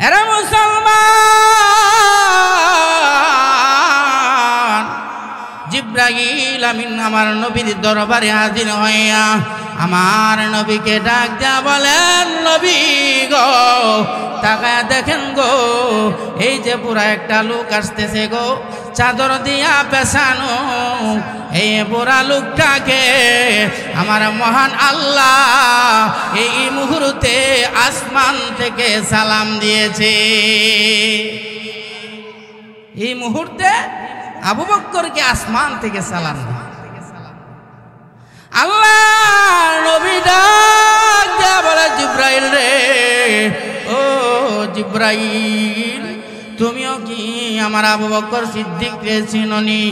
এরা মুসলমান, জিব্রাইল আমিন আমার নবীর দরবারে হাজির হইয়া আমার নবীকে ডাক দেয়া বলেন, নবী গো তাকায় দেখেন গো, এই যে পুরা একটা লোক আসতেছে গো, চাদর দিয়া পেছানো, এই পুরা লোকটাকে আমার মহান আল্লাহ এই মুহূর্তে আসমান থেকে সালাম দিয়েছে। এই মুহূর্তে আবু বকরকে আসমান থেকে সালাম দিয়েছে। আল্লাহ নবী ডাক দেয়া বলে, জিব্রাইল রে, ও জিব্রাইল তুমিও কি আমার আবু বকর সিদ্দিক রে চিননি?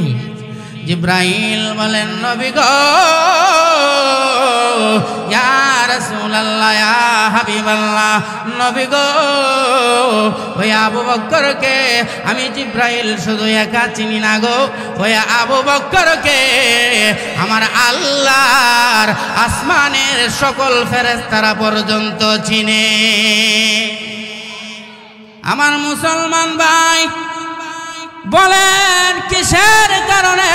জিব্রাইল বলেন, নবী গো, ইয়া রাসূলুল্লাহ, ইয়া হাবিবাল্লাহ, নবী গো, ওই আবু বকরকে আমি জিব্রাইল শুধু একা চিনি না গো, ওই আবু বকরকে আমার আল্লাহর আসমানের সকল ফেরেশতারা পর্যন্ত চিনে। আমার মুসলমান ভাই বলেন, কিসের কারণে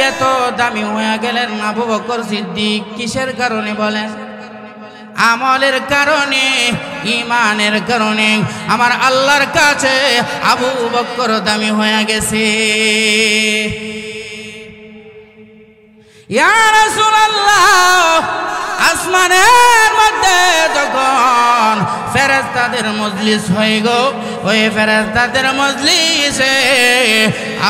এত দামি হয়ে গেলেন আবু বকর সিদ্দিক? কিসের কারণে বলেন? আমলের কারণে, ঈমানের কারণে আমার আল্লাহর কাছে আবু বকর দামি হয়ে গেছে। ইয়া রাসূলুল্লাহ, আসমানের মধ্যে যখন ফেরেশতাদের মজলিস হয়ে গো, ওই ফেরেশতাদের মজলিসে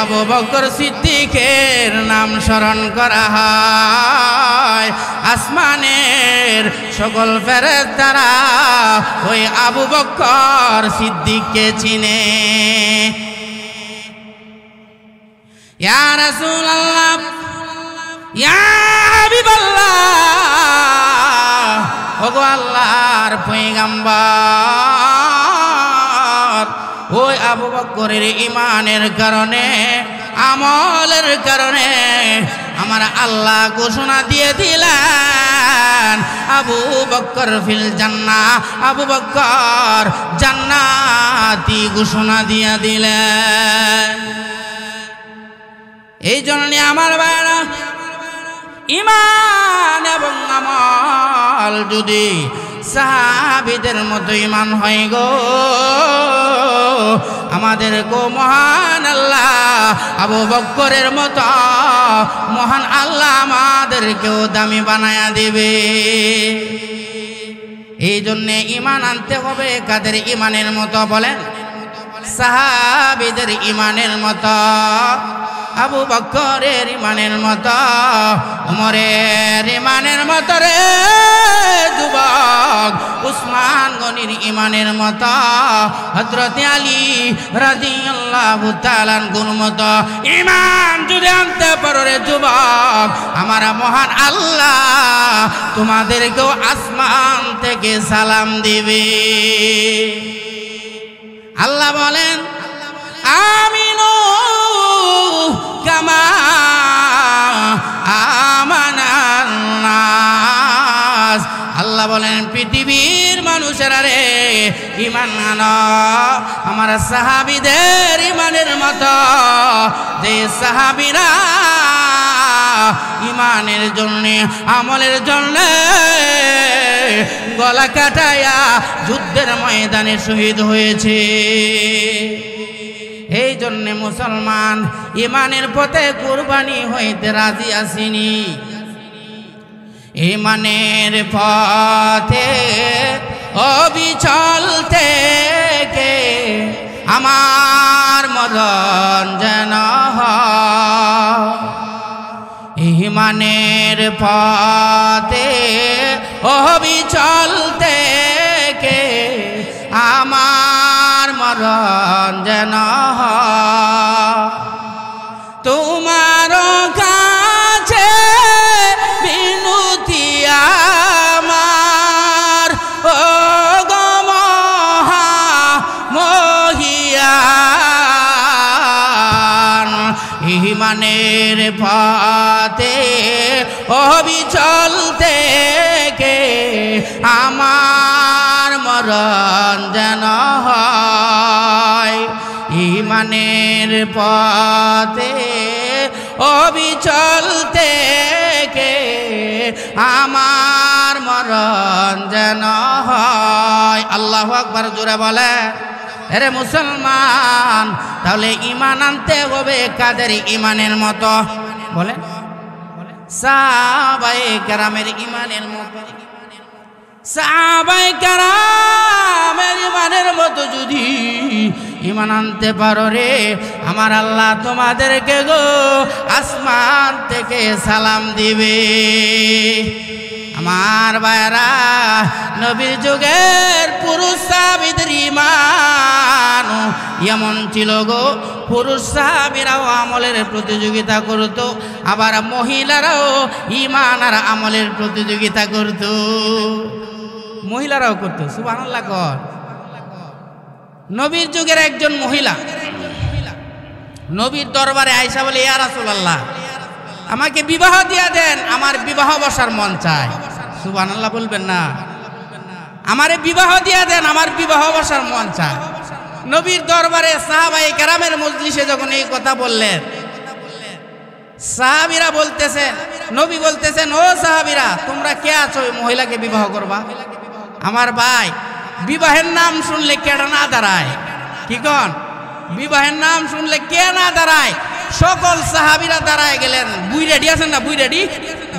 আবু বকর সিদ্দিকের নাম স্মরণ করা হয়। আসমানের সকল ফেরেশতারা ওই আবু বকর সিদ্দিককে চিনে। ইয়া রাসূলুল্লাহ, ইয়া হাবিবাল্লাহ, ওগো আল্লাহর পয়গম্বর, ওই আবু বকরের ঈমানের কারণে, আমলের কারণে আমার আল্লাহ ঘোষণা দিয়ে দিলেন, আবু বকর ফিল জান্নাহ, আবু বকর জান্নাতি ঘোষণা দিয়ে দিলেন। এই জন্য আমার ভাইরা, ঈমান এবং আমল যদি সাহাবীদের মতো ঈমান হয় গো, আমাদের গো মহান আল্লাহ আবু বকরের মতো মহান আল্লাহ আমাদেরকেও দামি বানায়া দিবে। এই জন্যে ঈমান আনতে হবে কাদের ঈমানের মতো বলেন? সাহাবীদের ঈমানের মতো, আবু বকরের ঈমানের মতো, ওমরের ঈমানের মতো রে যুবক, উসমান গনির ঈমানের মতো, হযরত আলী রাদিয়াল্লাহু তাআলা আনহুর মতো ঈমান যদি আনতে পারো রে যুবক, আমার মহান আল্লাহ তোমাদেরকেও আসমান থেকে সালাম দিবে। আল্লাহ বলেন, আমিনু কামা আমানান নাস। আল্লাহ বলেন, পৃথিবীর মানুষেরা রে ঈমান আনো আমার সাহাবীদের ঈমানের মতো, যে সাহাবীরা ঈমানের জন্য, আমলের জন্য গলা কাটায়া যুদ্ধের ময়দানে শহীদ হয়েছে। এই জন্যে মুসলমান ঈমানের পথে কুরবানি হইতে রাজি আসিনি। ঈমানের পথে অবিচল থেকে আমার মরণ যেন হয়। ঈমানের পথে অবিচল থেকে আমার মরণ যেন হয়। তোমার কাছে বিনতি আমার, ও গো মহা মহিয়ান। ঈমানের পথে অবিচল থেকে আমার মরণ যেন হয়। ইমানের পথে অবিচল থেকে আমার মরণ যেন হয়। আল্লাহু আকবার, জোরে বলে। আরে মুসলমান, তাহলে ইমান আনতে হবে কাদের ইমানের মতো? বলে সাহাবায়ে কেরামের ইমানের মতো। সাহাবায়ে কেরামের ইমানের মতো যদি ইমান আনতে পারো রে, আমার আল্লাহ তোমাদেরকে গো আসমান থেকে সালাম দিবে। আমার ভাইরা, নবীর যুগের পুরুষ সাহাবীদের ঈমান এমন ছিল গো, পুরুষ সাহাবীরাও আমলের প্রতিযোগিতা করত, আবার মহিলারাও ঈমান আর আমলের প্রতিযোগিতা করত। মহিলারাও করত, সুবহানাল্লাহ কর। নবীর যুগের একজন মহিলা নবীর দরবারে আয়েশা বলে, ইয়া রাসূলুল্লাহ, আমাকে বিবাহ দিয়া দেন, আমার বিবাহ বসার মন চায়। সুবহানাল্লাহ বলবেন না? আমারে বিবাহ দিয়া দেন, আমার বিবাহ বসার মন চায়। নবীর দরবারে সাহাবায়ে কেরামের মজলিসে যখন এই কথা বললেন, সাহাবীরা বলতেছেন, নবী বলতেছেন, ও সাহাবীরা, তোমরা কে আছো ওই মহিলাকে বিবাহ করবা? আমার ভাই, বিবাহের নাম শুনলে কেডা না দাঁড়ায়? কি কন? বিবাহের নাম শুনলে কে না দাঁড়ায়? সকল সাহাবীরা দাঁড়ায় গেলেন। বুই রেডি আছেন না?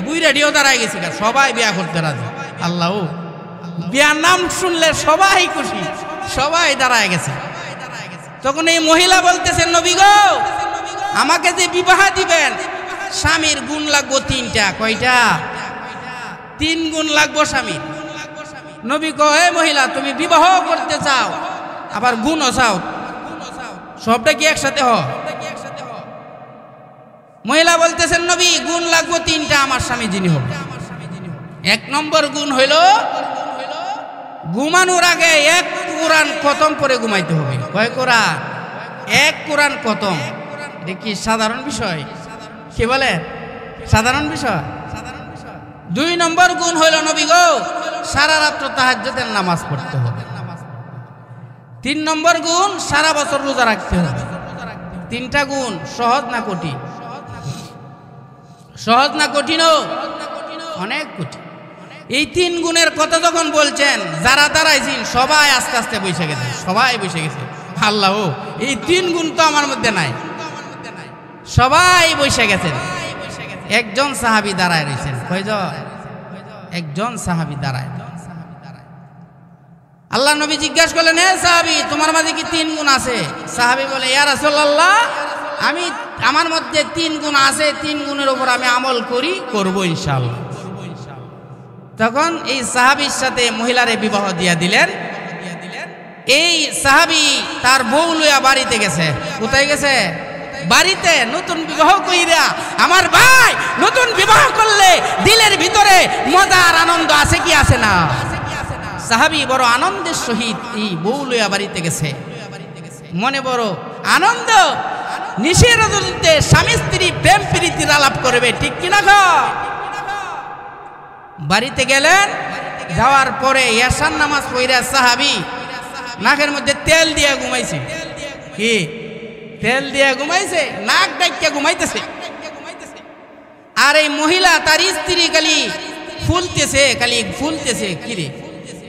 বুই রেডিও দাঁড়ায় গেছে, সবাই বিয়া করতে রাজি। আল্লাহ, বিয়ার নাম শুনলে সবাই খুশি, সবাই দাঁড়ায় গেছে। তখন এই মহিলা বলতেছেন, নবী গো, আমাকে যে বিবাহ দিবেন, স্বামীর গুণ লাগবো 3টা। কয়টা? 3 গুণ লাগবো স্বামীর। নবী কয়, হে মহিলা, তুমি বিবাহ করতে চাও আবার গুণও চাও, সবটা কি একসাথে হয়? মহিলা বলতেছেন, নবী, গুণ লাগবো 3টা আমার স্বামী যিনি হবে। 1 নম্বর গুণ হইল, ঘুমানোর আগে 1 কোরআন খতম করে ঘুমাইতে হবে। কয় কোরআন? 1 কোরআন খতম। এটা কি সাধারণ বিষয়? কি বলে সাধারণ বিষয়? 2 নম্বর গুণ হইল, নবী গো, সারা রাত্র তাহাজ্জুদের নামাজ পড়তে হবে। 3 নম্বর গুণ, সারা বছর রোজা রাখতে হবে। 3টা গুণ সহজ না কঠিন? সহজ না কঠিন? অনেক কঠিন। এই 3 গুণের কথা যখন বলছেন, যারা দাঁড়াইছেন সবাই আস্তে আস্তে বসে গেছে, সবাই বসে গেছে। আল্লাহ, এই 3 গুণ তো আমার মধ্যে নাই। সবাই বসে গেছেন। একজন সাহাবী দাঁড়ায় রয়েছেন। কয়জন? একজন সাহাবী দাঁড়ায়। আল্লাহ নবী জিজ্ঞাসা করলেন, হে সাহাবী, তোমার মাঝে কি 3 গুণ আছে? সাহাবী বলে, ইয়া রাসূলুল্লাহ, আমার মধ্যে 3 গুণ আছে, 3 গুণের উপর আমি আমল করব ইনশাআল্লাহ। তখন এই সাহাবীর সাথে মহিলারে বিবাহ দিয়া দিলেন। এই সাহাবী তার বউ লইয়া বাড়িতে গেছে। কোথায় গেছে? বাড়িতে। নতুন বিবাহ কইরা, আমার ভাই, নতুন বিবাহ করলে দিলের ভিতরে মজা আর আনন্দ আছে কি আছে না? সাহাবী বড় আনন্দের সহিত এই বউ লইয়া বাড়িতে গেছে, মনে বড় আনন্দ। নিশির রাতে স্বামী স্ত্রী প্রেম প্রীতির আলাপ করবে, ঠিক কিনা? বাড়িতে গেলেন, যাওয়ার পরে ইয়াসার নামাজ পড়া সাহাবী নাকের মধ্যে তেল দিয়ে ঘুমাইছে। কি তেল দিয়ে ঘুমাইছে? নাক ডাইকা ঘুমাইতেছে। আর এই মহিলা তার স্ত্রী খালি ফুলতেছে। কি রে,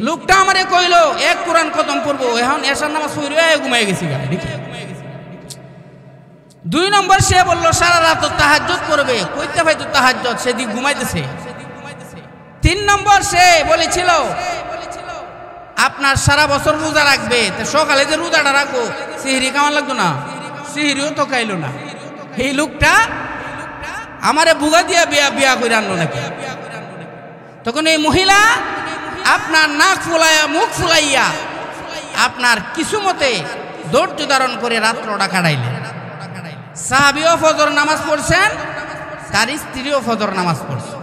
লোকটা আমারে কইলো 1 কোরআন খতম করবো, এখন এশার নামাজ পড়ে ঘুমাই গেছি। 2 নম্বর, সে বললো সারা রাত তাহাজ্জুদ করবে। কইতে ভাই তো তাহাজ্জুদ, সেদিক ঘুমাইতেছে। 3 নম্বর, সে বলেছিল আপনার সারা বছর রোজা রাখবে, সকালে যে রোজাটা রাখবো, সিহরি কেমন লাগতো না? সিহরিও তো খাইলো না। এই লোকটা আমারে বুগা দিয়া বিয়া করে আনলো নাকি? তখন এই মহিলা আপনার নাক ফুলাইয়া, মুখ ফুলাইয়া, আপনার কিছু মতে ধৈর্য ধারণ করে রাত্রটা কাটাইলেন। সাহাবীও ফজর নামাজ পড়ছেন, তার স্ত্রীও ফজর নামাজ পড়ছে।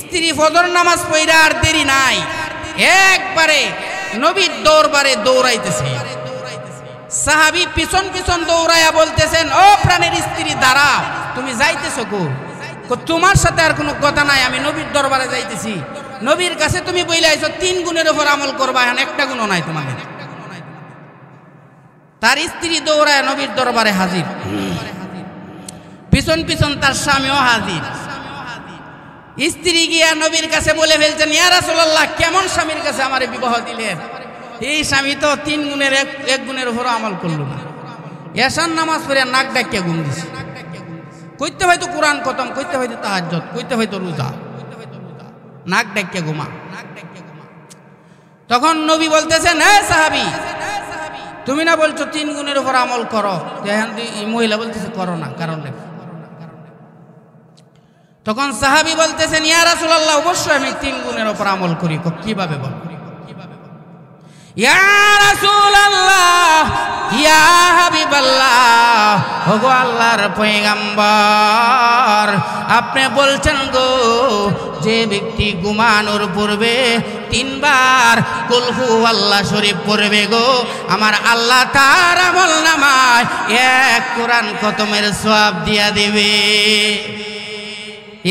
স্ত্রী ফজর নামাজ পড়া আর দেরি নাই, একবারে নবীর দরবারে দৌড়াইতেছে। সাহাবী পিছন পিছন দৌড়াইয়া বলতেছেন, ও প্রাণের স্ত্রী, দাঁড়াও, তুমি যাইতেছো কো? তোমার সাথে আর কোনো কথা নাই, আমি নবীর দরবারে যাইতেছি। নবীর কাছে তুমি বইলে আইছো 3 গুণের উপর আমল করবা, এখন 1টা গুণও নাই তোমাদের। তার স্ত্রী দৌড়ায় নবীর দরবারে হাজির, পিছন পিছন তার স্বামীও হাজির। স্ত্রী গিয়া নবীর কাছে বলে ফেলছেন, ইয়া রাসূলুল্লাহ, কেমন স্বামীর কাছে আমারে বিবাহ দিলেন? এই স্বামী তো 3 গুণের এক গুণের উপরও আমল করল না। এশার নামাজ পড়ে নাক ডাকিয়া ঘুম দিছে। কইতে হয়তো কোরআন খতম, কইতে হয়তো তাহাজ্জুদ, কইতে হয়তো রোজা, নাক ডাকিয়া ঘুমা। তখন নবী বলতেছেন, হে সাহাবী, তুমি না বলছো 3 গুণের উপর আমল করো, এই মহিলা বলতেছে করো না, কারণ তখন সাহাবী বলতেছেন, ইয়া রাসূলুল্লাহ, অবশ্যই আমি 3 গুণের উপর আমল করি। কিভাবে বল? ইয়া রাসূলুল্লাহ, ইয়া হাবিবাল্লাহ, ওগো আল্লাহর পয়গম্বর, আপনি বলছেন গো, যে ব্যক্তি ঘুমানোর পূর্বে 3 বার কুল হু আল্লাহ শরীফ পড়বে গো, আমার আল্লাহ তার আমল নামায় 1 কোরআন খতমের সওয়াব দিয়া দেবে।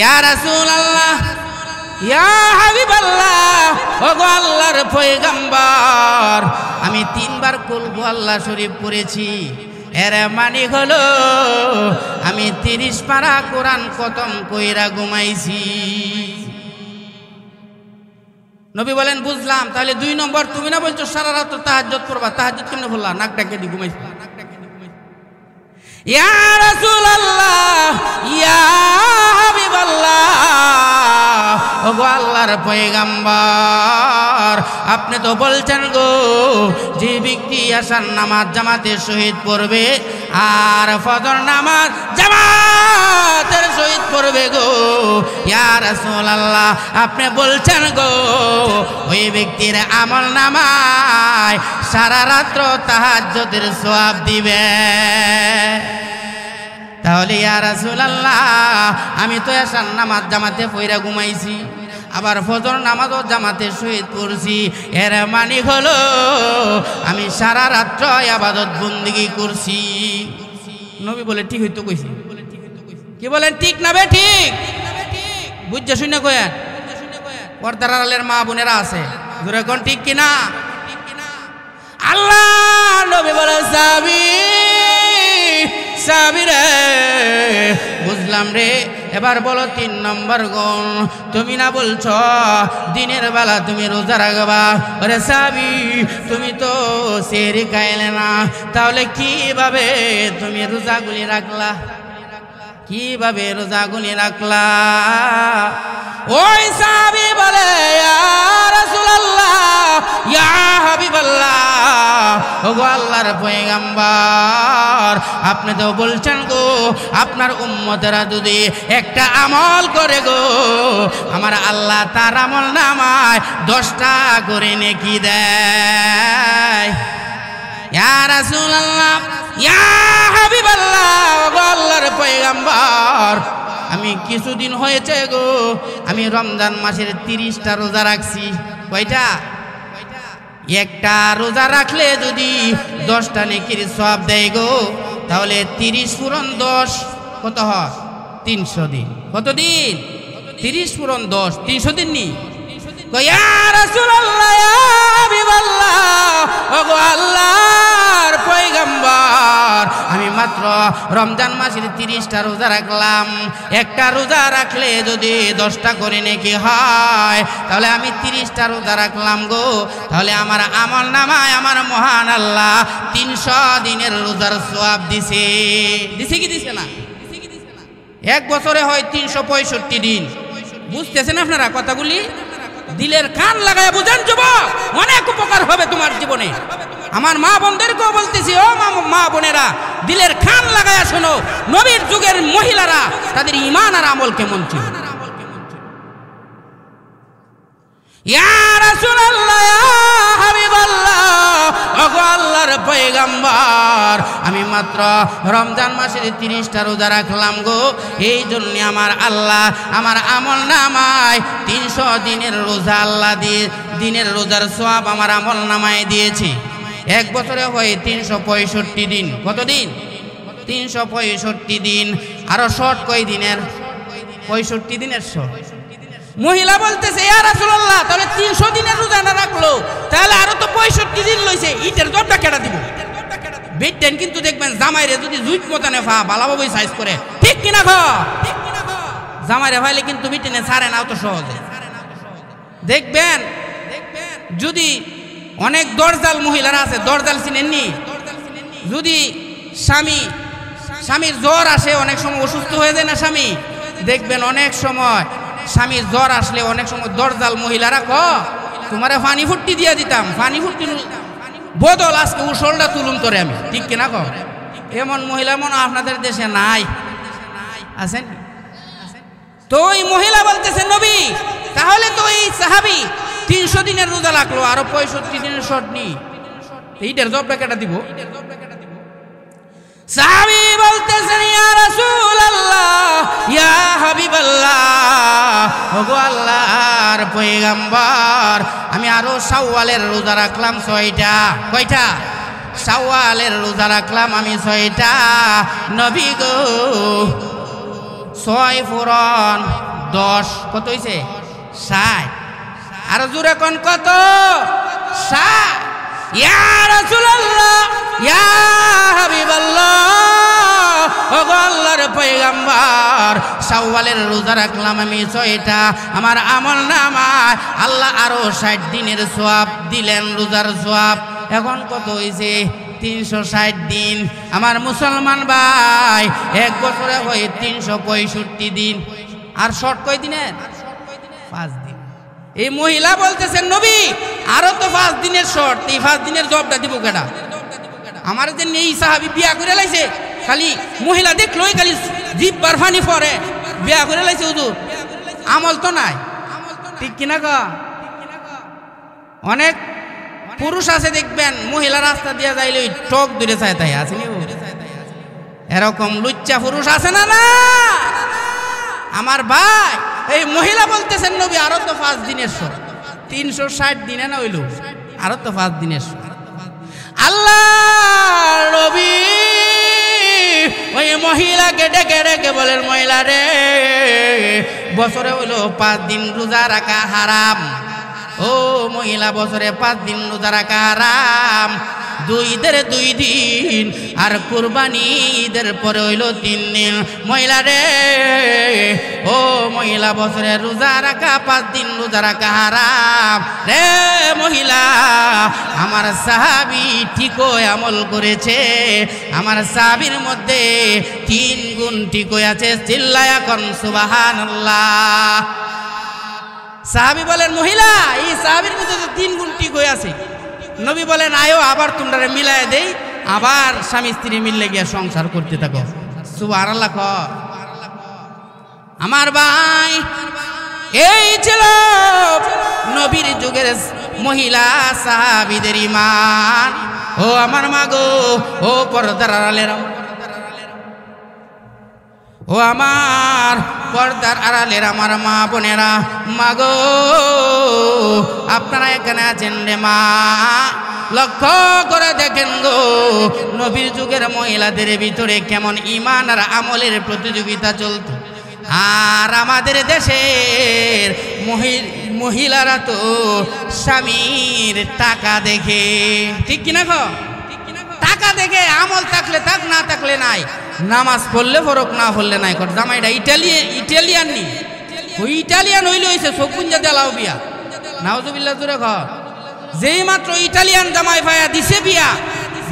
ইয়া রাসূলুল্লাহ, ইয়া হাবিবাল্লাহ, ওগো আল্লাহর পয়গম্বর, আমি 3 বার কুল হু আল্লাহ শরীফ পড়েছি, এর মানে হলো আমি 30 পারা কোরআন খতম কইরা ঘুমাইছি। নবী বলেন, বুঝলাম, তাহলে 2 নম্বর, তুমি না বলছো সারা রাত তাহাজ্জুদ পড়বা, তাহাজ্জুদ কেমনে বললা? নাক ডাকে দি ঘুমাইছি। ইয়া রাসূলুল্লাহ, ইয়া হাবিবাল্লাহ, ওগো আল্লাহর পয়গম্বর, আপনি তো বলছেন গো, যে ব্যক্তি আশার নামাজ জামাতের সহিত পড়বে আর ফজর নামাজ জামাতের সহিত পড়বে গো, ইয়া রাসূলুল্লাহ, আপনি বলছেন গো, ওই ব্যক্তির আমল নামায় সারা রাত্র তাহাজ্জুদের সওয়াব দিবে। তাহলে ইয়া রাসূলুল্লাহ, আমি তো আশার নামাজ জামাতে পড়া ঘুমাইছি, আবার ফজর নামাজও জামাতের সহিত পড়ছি, এর মানে হলো আমি সারা রাত্র ইবাদত বন্দেগী করছি। নবী বলে, ঠিক হইতো কইছি। কি বলেন, ঠিক না বে ঠিক? বুঝছে শুনে কয়েন, পর্দার আড়ালের মা বোনেরা আছে, জোরে কোন ঠিক কিনা? আল্লাহ নবী বলে, সাবি রে, বুঝলাম রে, এবার বলো 3 নম্বর গুণ। তুমি না বলছো দিনের বেলা তুমি রোজা রাখবা, ওরে সাবি, তুমি তো সেহরি খাইলে না, তাহলে কিভাবে তুমি রোজাগুলি রাখলা? কিভাবে রোজাগুলি রাখলা? ওই সাহাবী বলে, ইয়া রাসূলুল্লাহ, ইয়া হাবিবাল্লাহ, ওগো আল্লাহর পয়গম্বর, আপনি তো বলছেন গো, আপনার উম্মতেরা যদি একটা আমল করে গো, আমার আল্লাহ তার আমল নামায় 10টা করে নেকি দেয়। ইয়া রাসূলুল্লাহ, ইয়া হাবিবাল্লাহ, ওগো আল্লাহর পয়গম্বর, আমি কিছুদিন হয়েছে গো, আমি রমজান মাসের 30টা রোজা রাখছি। কয়টা? একটা রোজা রাখলে যদি 10টা নেকির সওয়াব দেয় গো, তাহলে 30 পূরণ 10 কত হয়? 300 দিন। কত দিন? 30 পূরণ 10, 300 দিন নি? ইয়া রাসূলুল্লাহ, ইয়া হাবিবাল্লাহ, ওগো আল্লাহর পয়গম্বর, আমি মাত্র রমজান মাসের 30টা রোজা রাখলাম, একটা রোজা রাখলে যদি 10টা করে নেকি হয়, তাহলে আমি 30টা রোজা রাখলাম গো, তাহলে আমার আমল নামায় আমার মহান আল্লাহ 300 দিনের রোজার সওয়াব দিছে। দিছে কি দিছে না? এক বছরে হয় 365 দিন। বুঝতেছেন আপনারা কথাগুলি? দিলের কান লাগায় বুঝেন যুবক, অনেক উপকার হবে তোমার জীবনে। আমার মা বোনদেরকেও বলতেছি, ও মা বোনেরা, দিলের কান লাগায় শোনো, নবীর যুগের মহিলারা তাদের ঈমান আর আমল কেমন ছিল। ইয়া রাসূলুল্লাহ, ইয়া হাবিবাল্লাহ, ওগো আল্লাহর পয়গম্বর, আমি মাত্র রমজান মাসের 30টা রোজা রাখলাম গো, এই জন্য আমার আল্লাহ আমার আমল নামায় 300 দিনের রোজা আল্লাহ দিয়ে দিনের রোজার সওয়াব আমার আমল নামায় দিয়েছে। এক বছরে হয় 365 দিন। কত দিন? 365 দিন। আরো শর্ট কয় দিনের? 65 দিনের শর্ট। মহিলা বলতেছে, ইয়া রাসূলুল্লাহ, তাহলে 300 দিনের রোজা না রাখলো, তাহলে আরো তো 65 দিন লইছে, ইটের জবটা কেটে দিব। বেটেন কিন্তু দেখবেন জামাইরে যদি জুইট মতানে ফা ভালোভাবে সাইজ করে ঠিক কিনা খ জামাইরে ফাইলে কিন্তু বেটেনে ছাড়ে না অত সহজে দেখবেন যদি অনেক দরজাল মহিলারা আছে দরজাল চিনেননি যদি স্বামীর জ্বর আসে অনেক সময় অসুস্থ হয়ে যায় না স্বামী দেখবেন অনেক সময় স্বামীর জ্বর আসলে অনেক সময় দরজাল মহিলারা ক তোমারে পানি ফুট্টি দিয়ে দিতাম পানি ফুট্টি বদল আজকে উসলটা তুলুম তোরে আমি ঠিক কিনা ক এমন মহিলা মনে আপনাদের দেশে নাই আছেন তো ওই মহিলা বলতেছে নবী তাহলে তো এই সাহাবী 300 দিনের রোজা রাখলো আরো 65 দিনের শর্ট নি এইটার জবটা কেটে দিব সাহাবী বলতেছেন ইয়া রাসূলুল্লাহ ইয়া হাবিবাল্লাহ ওগো আল্লাহর পয়গম্বর আমি আরো শাওয়ালের রোজা রাখলাম 6টা কয়টা শাওয়ালের রোজা রাখলাম আমি 6টা নবী গো 6 পূরণ 10 কত হইছে 60 আর জোরে কোন কত 60 ইয়া রাসূলুল্লাহ ইয়া হাবিবাল্লাহ ওগো আল্লাহর পয়গম্বর শাওয়ালের রোজা রাখলাম আমি 6টা আমার আমলনামায় আল্লাহ আরো 60 দিনের সওয়াব দিলেন রোজার সওয়াব এখন কত হইছে 360 দিন আমার মুসলমান ভাই এক বছরে হয় 365 দিন আর শর্ট কয় দিনের 5 দিন এই মহিলা বলতেছেন নবী আরো তো 5 দিনের শর্ট এই 5 দিনের জবটা দিব কেডা আমার যে নেই সাহাবী বিয়া করে লাইছে খালি মহিলা দেখলোই খালি জিভ বারফানি পরে বিয়া করে লাইছে হুজুর আমল তো নাই ঠিক কিনা ক অনেক পুরুষ আছে দেখবেন মহিলা রাস্তা দিয়া যাইলে টক দূরে চায় তাই আছে এরকম লুচ্চা পুরুষ আছে না না আমার ভাই এই মহিলা বলতেছেন নবী আরো তো 5 দিনের শর্ট 360 দিনে না হইল আরো তো 5 দিনের শর্ট আল্লাহ নবী ওই মহিলাকে ডেকে ডেকে বলেন মহিলা রে বছরে হইল 5 দিন রোজা রাখা হারাম ও মহিলা বছরে 5 দিন রোজা রাখা হারাম 2 ঈদের 2 দিন আর কুরবানি ঈদের পরে হইল 3 দিন মহিলা রে ও মহিলা বছরে রোজা রাখা 5 দিন রোজা রাখা হারাম রে মহিলা আমার সাহাবী ঠিকই আমল করেছে আমার সাহাবীর মধ্যে 3 গুণ ঠিকই আছে চিল্লায়া কোন সুবহানাল্লাহ সাহাবী বলেন মহিলা এই সাহাবীর মধ্যে তো 3 গুণ ঠিকই আছে নবী বলেন আয়ো আবার তোমরা মিলায় দেই আবার স্বামী স্ত্রী মিললে গিয়া সংসার করতে থাকো সুবহানাল্লাহ আমার ভাই এই ছিল নবীর যুগের মহিলা সাহাবীদের ঈমান ও আমার মাগো ও পর্দার আড়ালের ও আমার পর্দার আড়ালের আমার মা বোনেরা মাগো আপনারা এখানে আছেন রে মা লক্ষ্য করে দেখেন গো নবীর যুগের মহিলাদের ভিতরে কেমন ঈমান আর আমলের প্রতিযোগিতা চলত আর আমাদের দেশের মহিলারা তো স্বামীর টাকা দেখে ঠিক কিনা গো টাকা দেখে আমল থাকলে থাক না থাকলে নাই নামাজ পড়লে ফরক না পড়লে নাই কর জামাইটা ইটালিয়ান নি ওই ইটালিয়ান হইলে হইছে সকুঞ্জা দেলাও বিয়া নাউজুবিল্লাহ জোরে ঘর যেই মাত্র ইটালিয়ান জামাই পায়া দিছে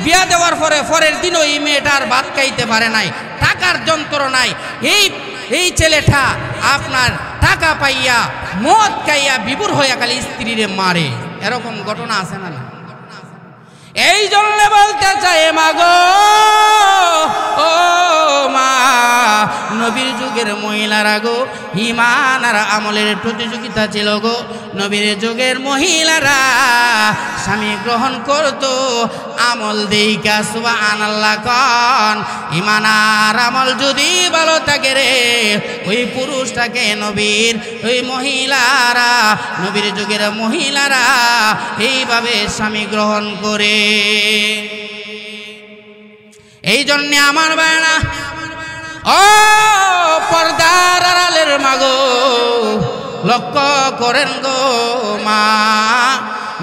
বিয়া দেওয়ার পরের দিন ওই মেয়েটার ভাত খাইতে পারে নাই টাকার যন্ত্রণায় এই ছেলেটা আপনার টাকা পাইয়া মদ খাইয়া বিভোর হইয়া খালি স্ত্রীরে মারে এরকম ঘটনা আছে না এই জন্য বলতে চাই মাগো ও মা নবীর যুগের মহিলারা গো ঈমান আর আমলের প্রতিযোগিতা ছিল গো নবীর যুগের মহিলারা স্বামী গ্রহণ করত আমল দেইকা সুবহানাল্লাহ কোন ঈমান আর আমল যদি ভালো থাকে রে ওই পুরুষটাকে নবীর ওই মহিলারা নবীর যুগের মহিলারা এইভাবে স্বামী গ্রহণ করে এই জন্য আমার বায়না ও পর্দার আড়ালের মাগো লক্ষ্য করেন গো মা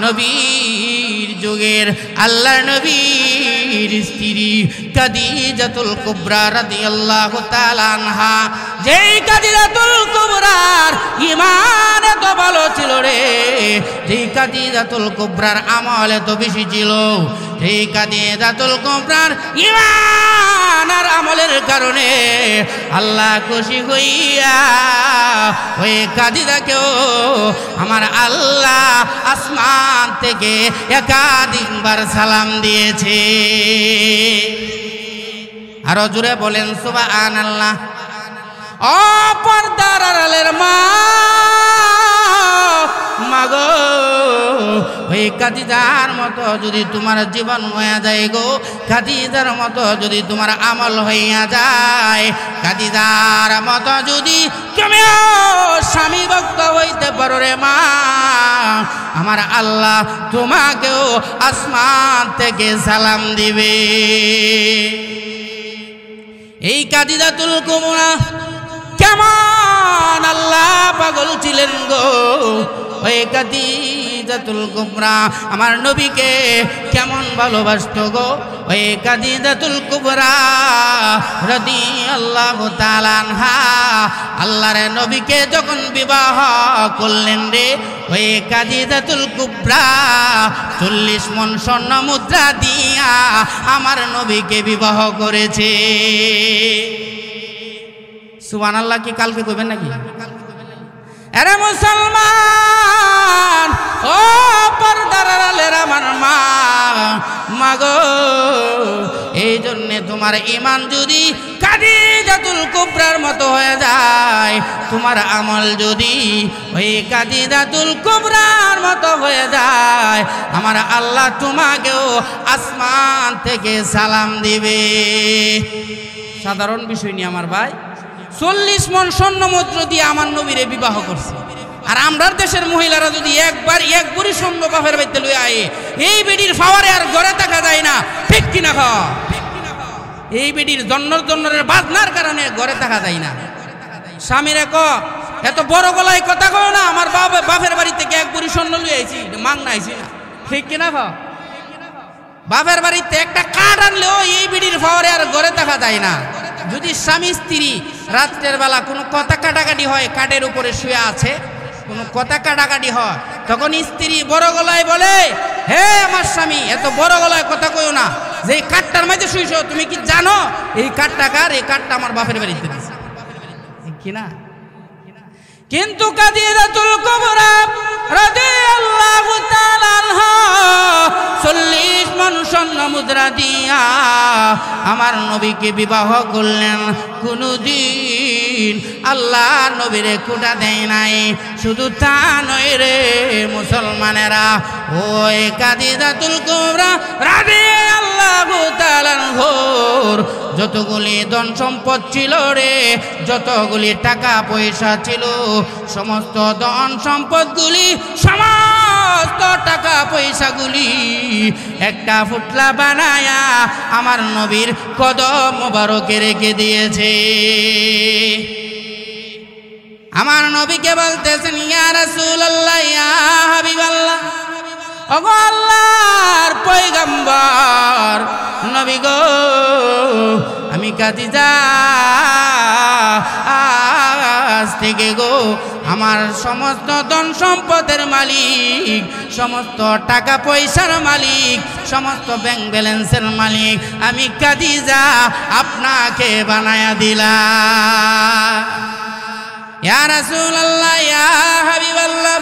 নবীর যুগের আল্লাহর নবীর স্ত্রী খাদিজাতুল কুবরা রাদিয়াল্লাহু তাআলা আনহা। যেই খাদিজাতুল কুবরার ঈমান এত ভালো ছিল রে, যেই খাদিজাতুল কুবরার আমল এত বেশি ছিল, যেই খাদিজাতুল কুবরার ঈমান আর আমলের কারণে আল্লাহ খুশি হইয়া ওই খাদিজাকেও আমার আল্লাহ আসমান থেকে একাধিকবার সালাম দিয়েছে। আরো জোরে বলেন সুবহানাল্লাহ। ও পর্দার আড়ালের মা মাগো, ওই খাদিজার মতো যদি তোমার জীবন হয়ে যায় গো, খাদিজার মতো যদি তোমার আমল হইয়া যায়, খাদিজার মতো যদি তুমিও স্বামী ভক্ত হইতে পারো রে মা, আমার আল্লাহ তোমাকেও আসমান থেকে সালাম দিবে। এই খাদিজাতুল কুবরা কেমন আল্লাহ পাগল ছিলেন গো, ওই খাদিজাতুল কুবরা আমার নবীকে কেমন ভালোবাসতো গো। ওই খাদিজাতুল কুবরা রাদিয়াল্লাহু তাআলা আনহা আল্লাহর নবীকে যখন বিবাহ করলেন রে, ওই খাদিজাতুল কুবরা 40 মণ স্বর্ণ মুদ্রা দিয়া আমার নবীকে বিবাহ করেছে। সুবহানাল্লাহ কি কালকে কইবেন নাকি? আরে মুসলমান, ও পর্দার আড়ালের আমার মা মাগো, এই জন্যে তোমার ঈমান যদি খাদিজাতুল কুবরার মতো হয়ে যায়, তোমার আমল যদি ওই খাদিজাতুল কুবরার মতো হয়ে যায়, আমার আল্লাহ তোমাকেও আসমান থেকে সালাম দিবে। সাধারণ বিষয় নিয়ে আমার ভাই 40 মণ স্বর্ণ মুদ্রা দিয়ে আমার নবীরে বিবাহ করছে। আর আমরার দেশের মহিলারা যদি একবার এক বুড়ি স্বর্ণ বাপের বাড়িতে লইয়া আয়ে, এই বেডির ফাওয়ারে আর ঘরে থাকা যায় না, ঠিক কিনা খাওয়া? এই বেডির জন্নরের বাজনার কারণে ঘরে থাকা যায় না। স্বামীরে ক এত বড় গলায় কথা কও না, আমার বাপের বাড়ি থেকে এক বুড়ি স্বর্ণ লইয়া আইছি, মাং না আইছি না, ঠিক কিনা খাওয়া? বাপের বাড়িতে একটা কাঠ আনলেও এই বেডির ফাওয়ারে আর ঘরে থাকা যায় না। যদি স্বামী স্ত্রী রাত্রের বেলা কোনো কথা কাটাকাটি হয়, কাঠের উপরে শুয়ে আছে, কোনো কথা কাটাকাটি হয়, তখন স্ত্রী বড় গলায় বলে, হে আমার স্বামী এত বড় গলায় কথা কইও না, যে এই কাঠটার মাঝে শুইছো তুমি কি জানো এই কাঠটা কার? এই কাঠটা আমার বাপের বাড়িতে দিছে, কিনা? কিন্তু খাদিজাতুল কুবরা রাদিয়াল্লাহু তাআলা আনহা 40 মণ স্বর্ণ মুদ্রা দিয়া আমার নবীকে বিবাহ করলেন। কোনদিন আল্লাহ নবীরে কুটা দেয় নাই। শুধু তা নয় রে মুসলমানেরা, ওই খাদিজাতুল কুবরা রাদিয়াল্লাহু তাআলা আনহার যতগুলি ধন সম্পদ ছিল রে, যতগুলি টাকা পয়সা ছিল, সমস্ত ধন সম্পদগুলি, সমস্ত টাকা পয়সাগুলি একটা ফুটলা বানায়া আমার নবীর কদম মোবারকে রেখে দিয়েছে। আমার নবীকে বলতেছেন, ইয়া রাসূলুল্লাহ, ইয়া হাবিবাল্লাহ, ওগো আল্লাহর পয়গম্বর নবী গো, আমি খাদিজা আজ থেকে গো আমার সমস্ত ধন সম্পদের মালিক, সমস্ত টাকা পয়সার মালিক, সমস্ত ব্যাংক ব্যালেন্সের মালিক আমি খাদিজা আপনাকে বানায়া দিলাম। ইয়া রাসূলুল্লাহ, ইয়া হাবিবাল্লাহ,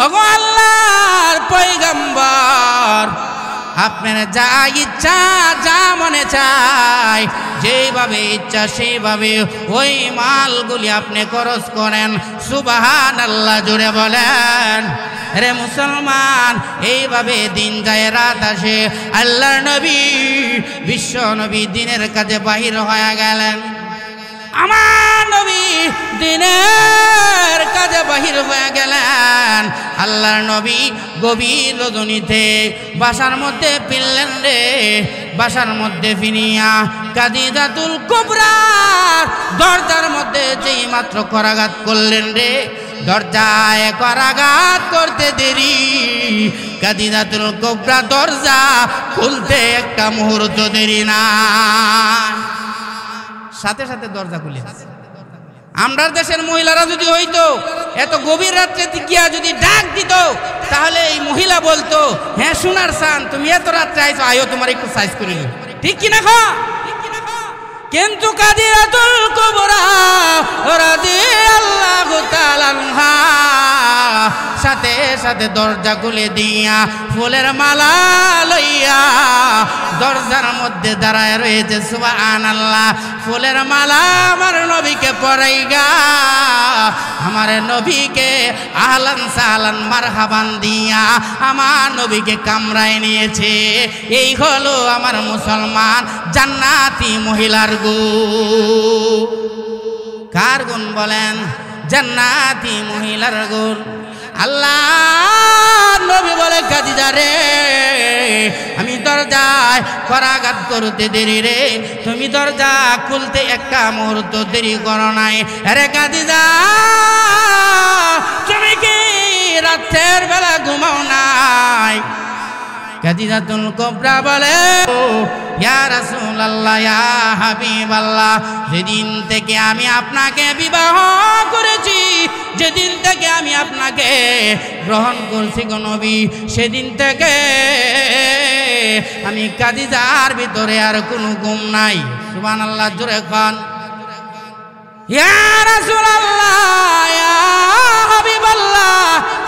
ওগো আল্লাহর পয়গম্বর, আপনার যা ইচ্ছা যা মনে চায়, যেভাবে ইচ্ছা সেইভাবে ওই মালগুলি আপনি খরচ করেন। সুবহানাল্লাহ জুড়ে বলেন। রে মুসলমান, এইভাবে দিন যায় রাত আসে, আল্লাহর নবী বিশ্ব নবী দিনের কাজে বাহির হয়ে গেলেন। আমার নবী দিনের কাজে বাহির হয়ে গেলেন। আল্লাহর নবী গভীর রজনীতে বাসার মধ্যে ফিরলেন রে। বাসার মধ্যে ফিরিয়া খাদিজাতুল কুবরা দরজার মধ্যে যেই মাত্র করাঘাত করলেন রে, দরজায় করাঘাত করতে দেরি, খাদিজাতুল কুবরা দরজা খুলতে একটা মুহূর্ত দেরি না, সাথে সাথে দরজা খুলে দিয়েছে। আমরা দেশের মহিলারা যদি হইতো এত গভীর রাত্রে গিয়া যদি ডাক দিত, তাহলে এই মহিলা বলতো, হ্যাঁ সোনার চান তুমি এত রাত্রে আইছো, আয়ো তোমার একটু সাইজ করে নিও, ঠিক কিনা খা। কিন্তু খাদিজাতুল কুবরা রাদিয়াল্লাহু তাআলা আনহা সাথে সাথে দরজা খুলে দিয়া ফুলের মালা লইয়া দরজার মধ্যে দাঁড়ায় রয়েছে। সুবহানাল্লাহ। ফুলের মালা আমার নবীকে পরাইগা, আমার নবীকে আহলান সাহলান মারহাবান দিয়া আমার নবীকে কামরায় নিয়েছে। এই হলো আমার মুসলমান জান্নাতি মহিলার গুণ। কার গুণ বলেন? জান্নাতি মহিলার গুণ। আল্লাহ নবী বলে, খাদিজা রে আমি দরজায় করাঘাত করতে দেরি রে, তুমি দরজা খুলতে একটা মুহূর্ত দেরি করো নাই। আরে খাদিজা তুমি কি রাতের বেলা ঘুমাও নাই? খাদিজাতুল কুবরা বলে, ইয়া রাসূলুল্লাহ ইয়া হাবিবাল্লাহ, যেদিন থেকে আমি আপনাকে বিবাহ করেছি, যেদিন থেকে আমি আপনাকে গ্রহণ করছি গো নবী, সেদিন থেকে আমি খাদিজার ভিতরে আর কোনো ঘুম নাই। সুবহানাল্লাহ, জোরে খান। ইয়া রাসূলুল্লাহ ইয়া হাবিবাল্লাহ,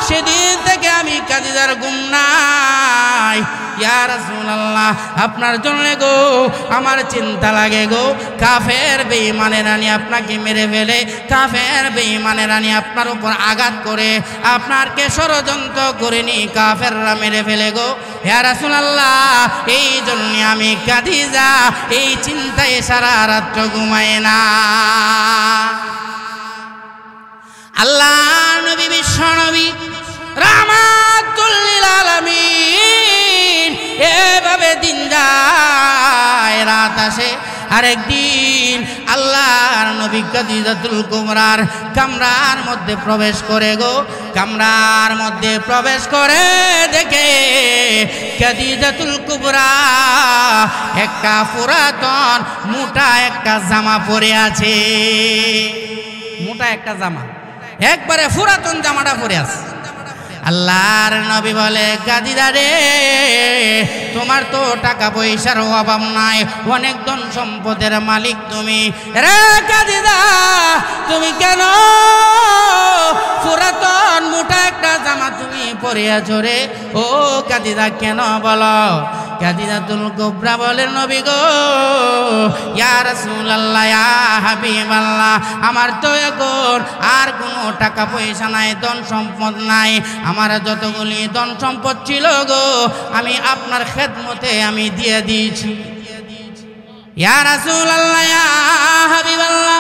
সেদিন থেকে আমি খাদিজার ঘুম নাই। ইয়া রাসূলুল্লাহ, আপনার জন্য গো আমার চিন্তা লাগে গো, কাফের বেঈমানের রানী আপনাকে মেরে ফেলে, কাফের বেঈমানের রানী আপনার উপর আঘাত করে আপনারকে ষড়যন্ত্র করে নি কাফেররা মেরে ফেলে গো। ইয়া রাসূলুল্লাহ, এই জন্য আমি খাদিজা এই চিন্তায় সারা রাত ঘুমাই না। আল্লাহ নবী বিশ্ব নবী রাহমাতুল লিল আলামিন, এভাবে দিন যায় রাত আসে। আরেকদিন আল্লাহর নবী খাদিজাতুল কুবরার কামরার মধ্যে প্রবেশ করে গো, কামরার মধ্যে প্রবেশ করে দেখে খাদিজাতুল কুবরা একটা পুরাতন মোটা একটা জামা পরে আছে। মোটা একটা জামা, একবারে পুরাতন জামাটা পরে আছে। আল্লাহর নবী বলে, খাদিজা রে তোমার তো টাকা পয়সার অভাব নাই, অনেক ধন সম্পদের মালিক তুমি। রে খাদিজা, তুমি কেন পুরাতন মোটা একটা জামা তুমি পরে আছো রে? ও খাদিজা কেন বলো? খাদিজাতুল কুবরা বলে, নবী গো, ইয়া রাসূলুল্লাহ ইয়া হাবিবাল্লাহ, আমার তো এখন আর কোনো টাকা পয়সা নাই, ধন সম্পদ নাই, আমার যতগুলি ধন সম্পদ ছিল গো আমি আপনার খেদমতে আমি দিয়ে দিয়েছি। ইয়া রাসূলুল্লাহ ইয়া হাবিবাল্লাহ,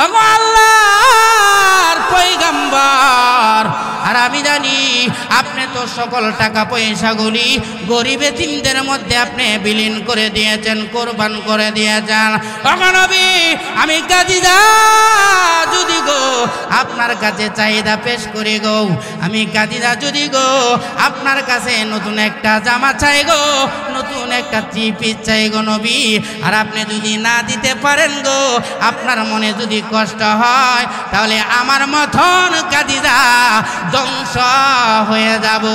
ওগো আল্লাহর পয়গম্বর, আর আমি জানি আপনি তো সকল টাকা পয়সাগুলি গরিব এতিমদের মধ্যে আপনি বিলীন করে দিয়েছেন, কোরবান করে দিয়েছেন। ওগো নবী, আমি খাদিজা যদি গো আপনার কাছে চাহিদা পেশ করি গো, আমি খাদিজা যদি গো আপনার কাছে নতুন একটা জামা চাই গো, নতুন একটা থ্রি-পিস চাই গো নবী, আর আপনি যদি না দিতে পারেন গো, আপনার মনে যদি কষ্ট হয়, তাহলে আমার মতন খাদিজা ধ্বংস হয়ে যাব।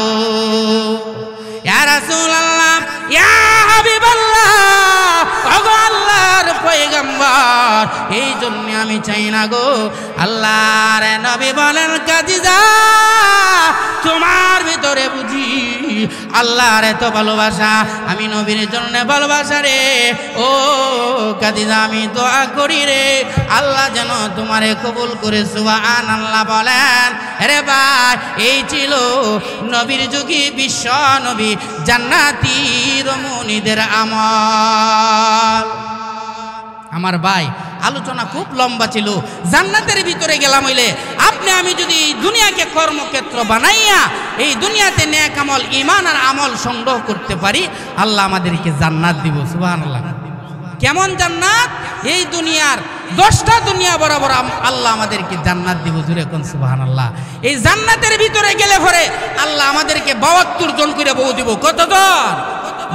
ইয়া রাসূলুল্লাহ ইয়া হাবিবাল্লাহ, ওগো আল্লাহর পয়গম্বর, এই জন্য আমি চাই না গো। আল্লাহর নবী বলেন, খাদিজা তোমার ভিতরে বুঝি আল্লাহর এত ভালোবাসা, আমি নবীর জন্য ভালোবাসা রে। ও খাদিজা, আমি দোয়া করি রে আল্লাহ যেন তোমারে কবুল করে। সুবহানাল্লাহ বলেন। আরে ভাই, এই ছিল নবীর যুগে বিশ্ব নবী জান্নাতি রমণীদের আমল। আমার ভাই, আলোচনা খুব লম্বা ছিল। জান্নাতের ভিতরে গেলাম হইলে আপনি আমি যদি দুনিয়াকে কর্মক্ষেত্র বানাইয়া এই দুনিয়াতে নেক আমল, ঈমান আর আমল সংগ্রহ করতে পারি, আল্লাহ আমাদেরকে জান্নাত দিব। সুবহানাল্লাহ। কেমন জান্নাত? এই দুনিয়ার 10টা দুনিয়া বরাবর আল্লাহ আমাদেরকে জান্নাত দিব। জুড়ে কোন সুবহানাল্লাহ। এই জান্নাতের ভিতরে গেলে পরে আল্লাহ আমাদেরকে 72 জন করে বউ দিব। কতজন?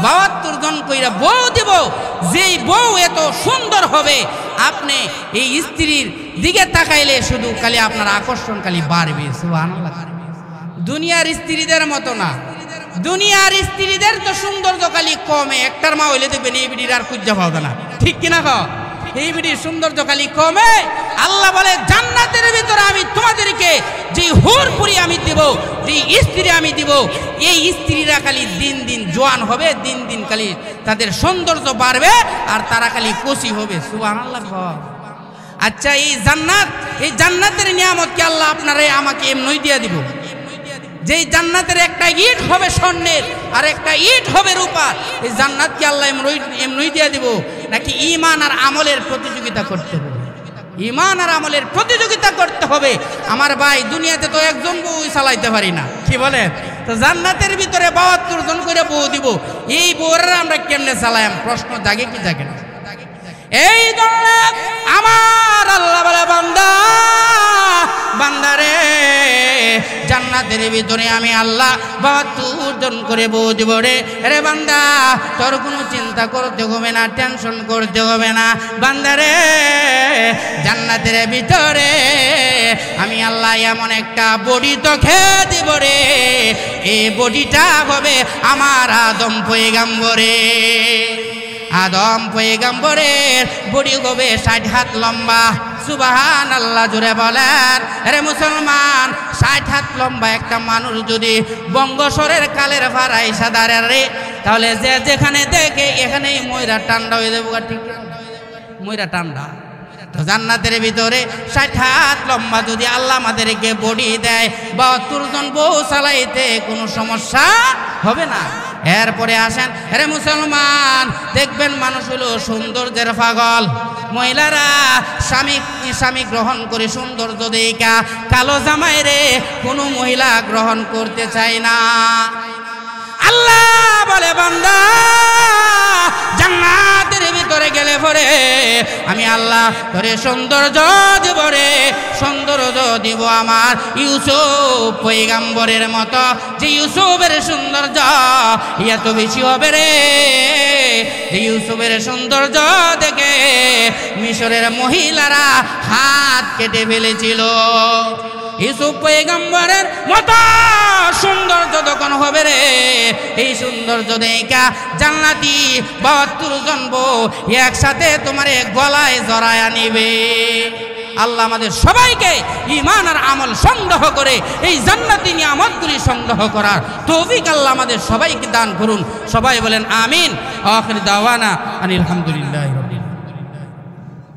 72 জন কইরা বউ দিব। যেই বউ এত সুন্দর হবে, আপনি এই স্ত্রীর দিকে তাকাইলে শুধু খালি আপনার আকর্ষণ খালি বাড়বে। সুবহানাল্লাহ। দুনিয়ার স্ত্রীদের মতো না। দুনিয়ার স্ত্রীদের তো সৌন্দর্য খালি কমে। একটার মা হইলে দেখবেন এই বিড়ির আর খুঁজে পাওয়া না, ঠিক কিনা? এই বিড়ির সৌন্দর্য খালি কমে। আল্লাহ বলে জান্নাতের ভিতরে আমি তোমাদেরকে যে হুরপুরি আমি দিব, যে স্ত্রী আমি দিব, এই স্ত্রীরা খালি দিন দিন জোয়ান হবে, দিন দিন খালি তাদের সৌন্দর্য বাড়বে, আর তারা খালি কচি হবে। সুবহানাল্লাহ। আচ্ছা, এই জান্নাতের নিয়ামতকে আল্লাহ আপনারে আমাকে এমনই দিয়ে দিব। যেই জান্নাতের একটা ইট হবে স্বর্ণের, আর একটা ইট হবে রূপার। এই জান্নাতকে আল্লাহ এমনই দিয়ে দিব, নাকি ঈমান আর আমলের প্রতিযোগিতা করতে হবে? ঈমান আর আমলের প্রতিযোগিতা করতে হবে। আমার ভাই, দুনিয়াতে তো একজন বউ চালাইতে পারি না, কি বলে? তো জান্নাতের ভিতরে 72 জন করে বউ দিব। এই বউরা আমরা কেমনে চালাইম? প্রশ্ন জাগে কি জাগে না? এই জন্য আমার আল্লাহ বলে, বান্দারে জান্নাতের ভিতরে আমি আল্লাহ 72 জন করে বউ দিব রে। রে বান্দা, তোর কোনো চিন্তা করতে হবে না, টেনশন করতে হবে না। বান্দারে, জান্নাতের ভিতরে আমি আল্লাহ এমন একটা বডি তো খেয়ে দিব রে। এই বডিটা হবে আমার আদম পয়গম্বরের। আদম পয়গম্বরের বডি হবে 60 হাত লম্বা। সুবহানাল্লাহ। জুড়ে বলেন রে মুসলমান, 60 হাত লম্বা একটা মানুষ যদি বঙ্গসরের কালের ভাড়াই সাদারে রে, তাহলে যে যেখানে দেখে এখানেই ময়রা ঠান্ডা হয়ে যাবো। ঠিক ময়রা ঠান্ডা। তো জান্নাতের ভিতরে 60 হাত লম্বা যদি আল্লাহ আমাদেরকে বডি দেয়, 72 জন বউ চালাইতে কোনো সমস্যা হবে না। এরপরে আসেন রে মুসলমান, দেখবেন মানুষ হলো সৌন্দর্যের পাগল। মহিলারা স্বামী গ্রহণ করে সৌন্দর্য দেখা কালো জামাই রে কোনো মহিলা গ্রহণ করতে চায় না। আল্লাহ বলে, বান্দা জান্নাতের ভিতরে গেলে পরে আমি আল্লাহ তোরে সৌন্দর্য দিব রে। সৌন্দর্য দিব আমার ইউসুফ পয়গম্বরের মতো, যে ইউসুফের সৌন্দর্য এত বেশি হবে রে। যে ইউসুফের সৌন্দর্য দেখে মিশরের মহিলারা হাত কেটে ফেলেছিল। ইউসুফ পয়গম্বরের মতো সৌন্দর্য তখন হবে রে। এই সৌন্দর্য দেখা জান্নাতি 72 জন বউ একসাথে তোমারে গলায় জড়ায়া নিবে। আল্লাহ আমাদের সবাইকে ঈমান আর আমল সংগ্রহ করে এই জান্নাতি নিয়ামতগুলি সংগ্রহ করার তৌফিক আল্লাহ আমাদের সবাইকে দান করুন। সবাই বলেন আমিন। আখির দাওয়ানা আনিল হামদুলিল্লাহি রাব্বিল